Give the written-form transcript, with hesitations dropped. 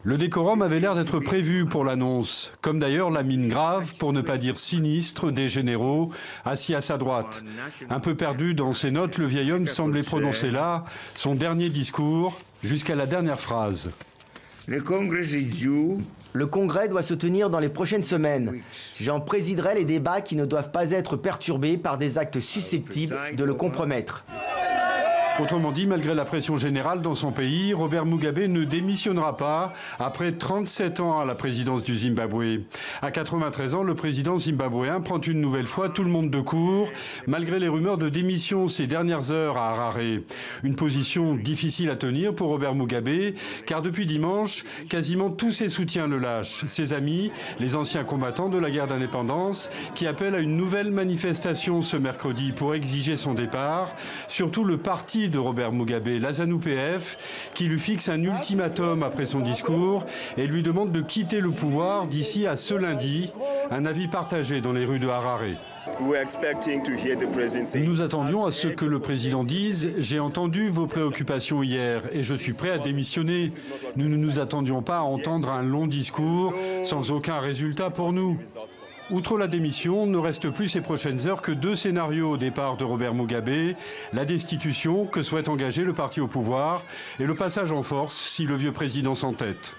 Le décorum avait l'air d'être prévu pour l'annonce, comme d'ailleurs la mine grave, pour ne pas dire sinistre, des généraux assis à sa droite. Un peu perdu dans ses notes, le vieil homme semblait prononcer là son dernier discours, jusqu'à la dernière phrase. Le Congrès doit se tenir dans les prochaines semaines. J'en présiderai les débats qui ne doivent pas être perturbés par des actes susceptibles de le compromettre. Autrement dit, malgré la pression générale dans son pays, Robert Mugabe ne démissionnera pas après 37 ans à la présidence du Zimbabwe. À 93 ans, le président zimbabwéen prend une nouvelle fois tout le monde de court, malgré les rumeurs de démission ces dernières heures à Harare. Une position difficile à tenir pour Robert Mugabe, car depuis dimanche, quasiment tous ses soutiens le lâchent. Ses amis, les anciens combattants de la guerre d'indépendance, qui appellent à une nouvelle manifestation ce mercredi pour exiger son départ. Surtout le parti de Robert Mugabe, la ZANU-PF, qui lui fixe un ultimatum après son discours et lui demande de quitter le pouvoir d'ici à ce lundi, un avis partagé dans les rues de Harare. Nous attendions à ce que le président dise « J'ai entendu vos préoccupations hier et je suis prêt à démissionner ». Nous ne nous attendions pas à entendre un long discours sans aucun résultat pour nous. Outre la démission, ne reste plus ces prochaines heures que 2 scénarios au départ de Robert Mugabe, la destitution que souhaite engager le parti au pouvoir et le passage en force si le vieux président s'entête.